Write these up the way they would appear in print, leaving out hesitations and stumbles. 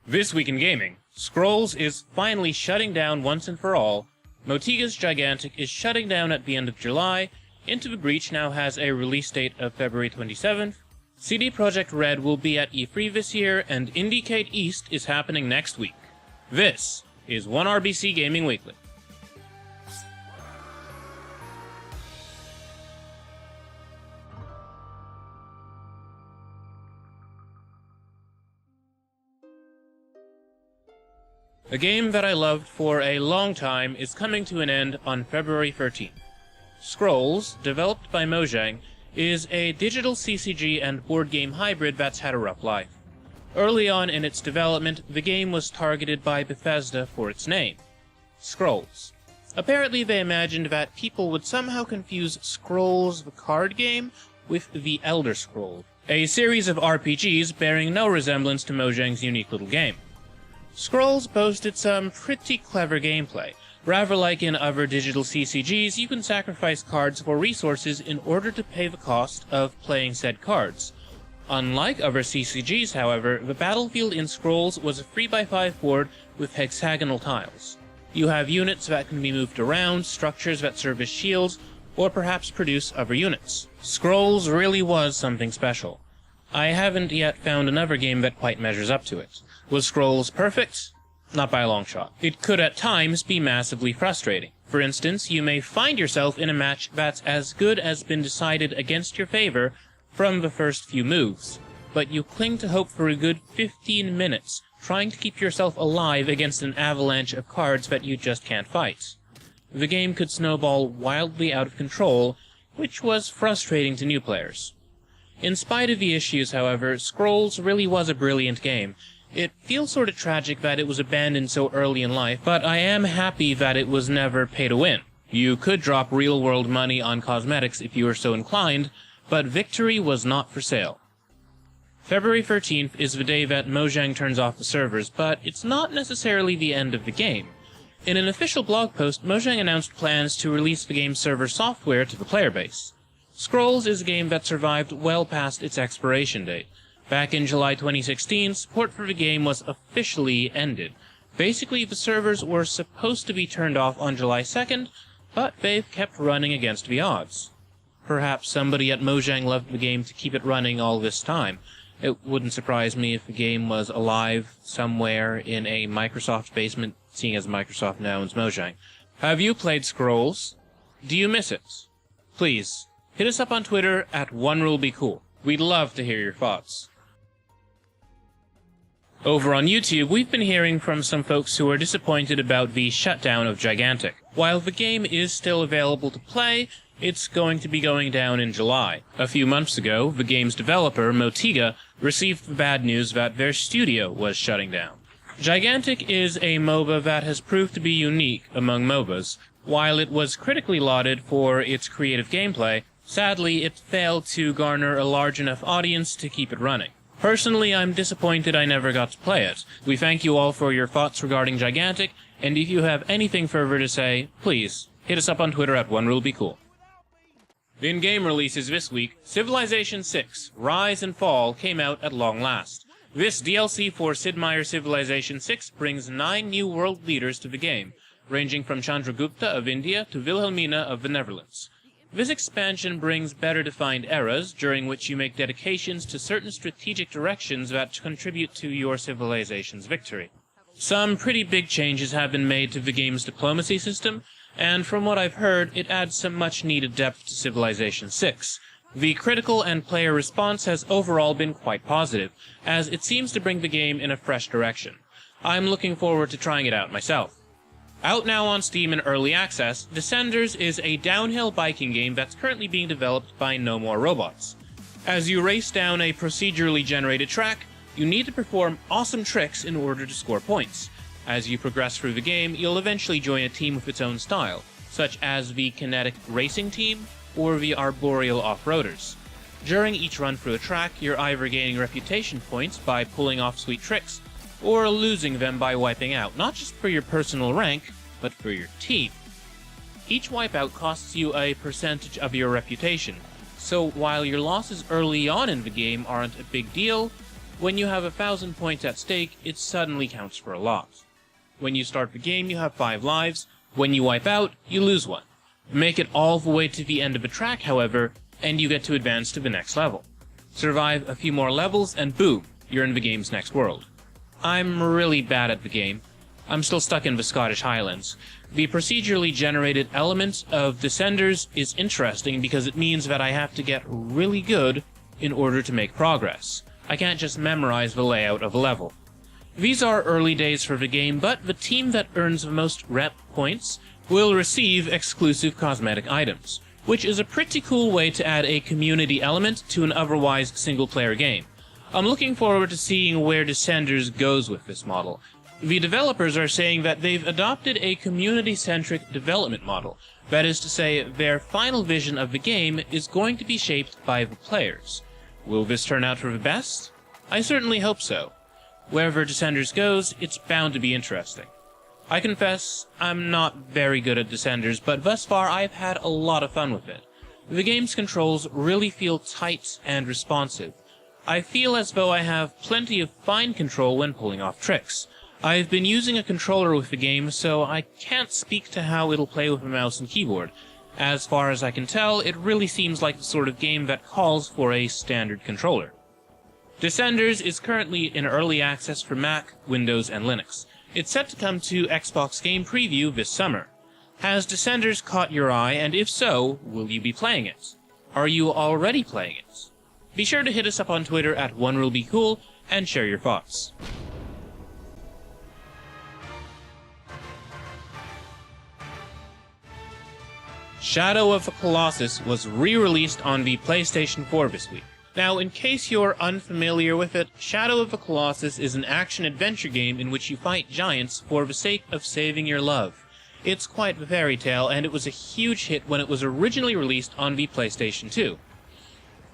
This week in gaming, Scrolls is finally shutting down once and for all, Motiga's Gigantic is shutting down at the end of July, Into the Breach now has a release date of February 27th, CD Projekt Red will be at E3 this year, and Indiecade East is happening next week. This is 1RBC Gaming Weekly. A game that I loved for a long time is coming to an end on February 13th. Scrolls, developed by Mojang, is a digital CCG and board game hybrid that's had a rough life. Early on in its development, the game was targeted by Bethesda for its name, Scrolls. Apparently they imagined that people would somehow confuse Scrolls the card game with The Elder Scrolls, a series of RPGs bearing no resemblance to Mojang's unique little game. Scrolls boasted some pretty clever gameplay. Rather like in other digital CCGs, you can sacrifice cards for resources in order to pay the cost of playing said cards. Unlike other CCGs, however, the battlefield in Scrolls was a 3x5 board with hexagonal tiles. You have units that can be moved around, structures that serve as shields, or perhaps produce other units. Scrolls really was something special. I haven't yet found another game that quite measures up to it. Was Scrolls perfect? Not by a long shot. It could at times be massively frustrating. For instance, you may find yourself in a match that's as good as been decided against your favor from the first few moves, but you cling to hope for a good 15 minutes, trying to keep yourself alive against an avalanche of cards that you just can't fight. The game could snowball wildly out of control, which was frustrating to new players. In spite of the issues, however, Scrolls really was a brilliant game. It feels sort of tragic that it was abandoned so early in life, but I am happy that it was never pay to win. You could drop real-world money on cosmetics if you were so inclined, but victory was not for sale. February 13th is the day that Mojang turns off the servers, but it's not necessarily the end of the game. In an official blog post, Mojang announced plans to release the game's server software to the player base. Scrolls is a game that survived well past its expiration date. Back in July 2016, support for the game was officially ended. Basically, the servers were supposed to be turned off on July 2nd, but they've kept running against the odds. Perhaps somebody at Mojang loved the game to keep it running all this time. It wouldn't surprise me if the game was alive somewhere in a Microsoft basement, seeing as Microsoft now owns Mojang. Have you played Scrolls? Do you miss it? Please, hit us up on Twitter at OneRuleBeCool. We'd love to hear your thoughts. Over on YouTube, we've been hearing from some folks who are disappointed about the shutdown of Gigantic. While the game is still available to play, it's going to be going down in July. A few months ago, the game's developer, Motiga, received the bad news that their studio was shutting down. Gigantic is a MOBA that has proved to be unique among MOBAs. While it was critically lauded for its creative gameplay, sadly it failed to garner a large enough audience to keep it running. Personally, I'm disappointed I never got to play it. We thank you all for your thoughts regarding Gigantic, and if you have anything further to say, please, hit us up on Twitter at OneRuleBeCool. In-game releases this week, Civilization VI, Rise and Fall came out at long last. This DLC for Sid Meier's Civilization VI brings 9 new world leaders to the game, ranging from Chandragupta of India to Wilhelmina of the Netherlands. This expansion brings better-defined eras, during which you make dedications to certain strategic directions that contribute to your civilization's victory. Some pretty big changes have been made to the game's diplomacy system, and from what I've heard, it adds some much-needed depth to Civilization VI. The critical and player response has overall been quite positive, as it seems to bring the game in a fresh direction. I'm looking forward to trying it out myself. Out now on Steam in Early Access, Descenders is a downhill biking game that's currently being developed by No More Robots. As you race down a procedurally generated track, you need to perform awesome tricks in order to score points. As you progress through the game, you'll eventually join a team with its own style, such as the Kinetic Racing Team or the Arboreal Off-Roaders. During each run through a track, you're either gaining reputation points by pulling off sweet tricks, or losing them by wiping out, not just for your personal rank, but for your team. Each wipeout costs you a percentage of your reputation, so while your losses early on in the game aren't a big deal, When you have 1,000 points at stake, it suddenly counts for a lot. When you start the game, you have 5 lives. When you wipe out, you lose 1. Make it all the way to the end of a track, however, and you get to advance to the next level. Survive a few more levels, and boom, you're in the game's next world. I'm really bad at the game. I'm still stuck in the Scottish Highlands. The procedurally generated element of Descenders is interesting because it means that I have to get really good in order to make progress. I can't just memorize the layout of a level. These are early days for the game, but the team that earns the most rep points will receive exclusive cosmetic items, which is a pretty cool way to add a community element to an otherwise single-player game. I'm looking forward to seeing where Descenders goes with this model. The developers are saying that they've adopted a community-centric development model. That is to say, their final vision of the game is going to be shaped by the players. Will this turn out for the best? I certainly hope so. Wherever Descenders goes, it's bound to be interesting. I confess, I'm not very good at Descenders, but thus far I've had a lot of fun with it. The game's controls really feel tight and responsive. I feel as though I have plenty of fine control when pulling off tricks. I've been using a controller with the game, so I can't speak to how it'll play with a mouse and keyboard. As far as I can tell, it really seems like the sort of game that calls for a standard controller. Descenders is currently in early access for Mac, Windows, and Linux. It's set to come to Xbox Game Preview this summer. Has Descenders caught your eye, and if so, will you be playing it? Are you already playing it? Be sure to hit us up on Twitter at OneRuleBeCool and share your thoughts. Shadow of the Colossus was re-released on the PlayStation 4 this week. Now, in case you're unfamiliar with it, Shadow of the Colossus is an action-adventure game in which you fight giants for the sake of saving your love. It's quite the fairy tale, and it was a huge hit when it was originally released on the PlayStation 2.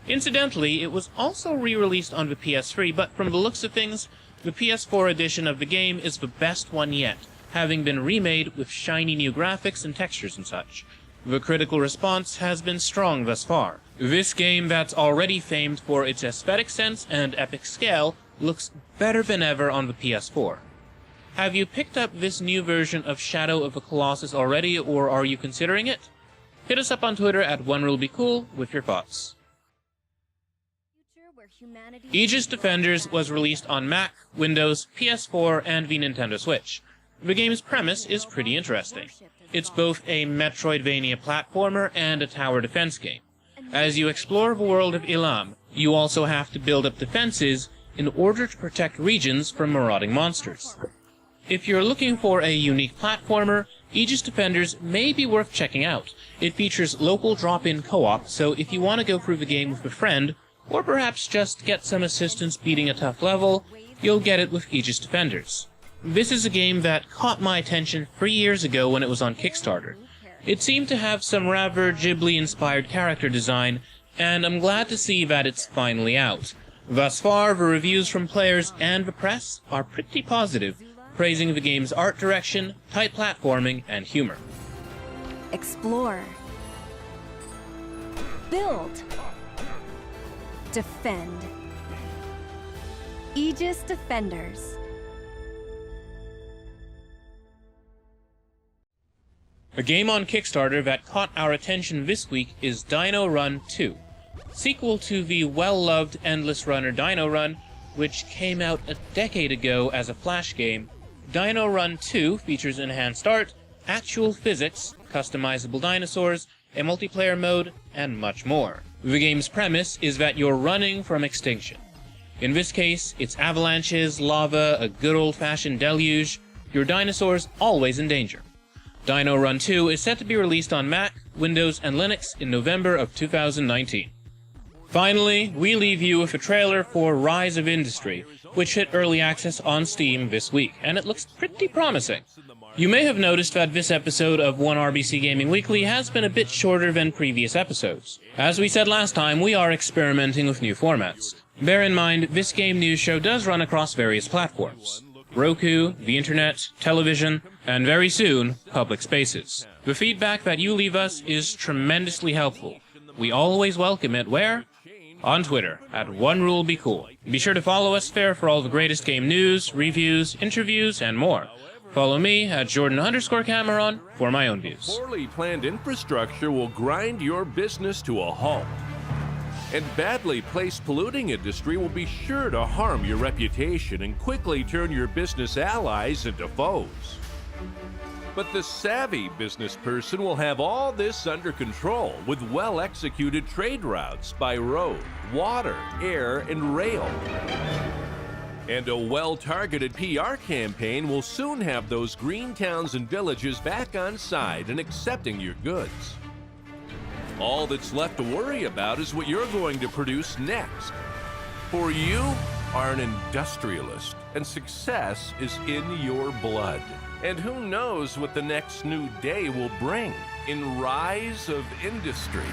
Incidentally, it was also re-released on the PS3, but from the looks of things, the PS4 edition of the game is the best one yet, having been remade with shiny new graphics and textures and such. The critical response has been strong thus far. This game that's already famed for its aesthetic sense and epic scale looks better than ever on the PS4. Have you picked up this new version of Shadow of the Colossus already, or are you considering it? Hit us up on Twitter at OneRuleBeCool with your thoughts. Aegis Defenders was released on Mac, Windows, PS4, and the Nintendo Switch. The game's premise is pretty interesting. It's both a Metroidvania platformer and a tower defense game. As you explore the world of Elam, you also have to build up defenses in order to protect regions from marauding monsters. If you're looking for a unique platformer, Aegis Defenders may be worth checking out. It features local drop-in co-op, so if you want to go through the game with a friend, or perhaps just get some assistance beating a tough level, you'll get it with Aegis Defenders. This is a game that caught my attention 3 years ago when it was on Kickstarter. It seemed to have some rather Ghibli-inspired character design, and I'm glad to see that it's finally out. Thus far, the reviews from players and the press are pretty positive, praising the game's art direction, tight platforming, and humor. Explore. Build. Defend. Aegis Defenders. A game on Kickstarter that caught our attention this week is Dino Run 2. Sequel to the well-loved Endless Runner Dino Run, which came out a decade ago as a Flash game, Dino Run 2 features enhanced art, actual physics, customizable dinosaurs, a multiplayer mode, and much more. The game's premise is that you're running from extinction. In this case, it's avalanches, lava, a good old-fashioned deluge, your dinosaurs always in danger. Dino Run 2 is set to be released on Mac, Windows, and Linux in November of 2019. Finally, we leave you with a trailer for Rise of Industry, which hit early access on Steam this week, and it looks pretty promising. You may have noticed that this episode of 1RBC Gaming Weekly has been a bit shorter than previous episodes. As we said last time, we are experimenting with new formats. Bear in mind, this game news show does run across various platforms: Roku, the internet, television, and very soon, public spaces. The feedback that you leave us is tremendously helpful. We always welcome it where? on Twitter at OneRuleBeCool. Be sure to follow us there for all the greatest game news, reviews, interviews, and more. Follow me at Jordan_Cameron for my own views. Poorly planned infrastructure will grind your business to a halt. And badly placed polluting industry will be sure to harm your reputation and quickly turn your business allies into foes. But the savvy business person will have all this under control with well-executed trade routes by road, water, air, and rail. And a well-targeted PR campaign will soon have those green towns and villages back on side and accepting your goods. All that's left to worry about is what you're going to produce next. For you are an industrialist, and success is in your blood. And who knows what the next new day will bring in rise of industry.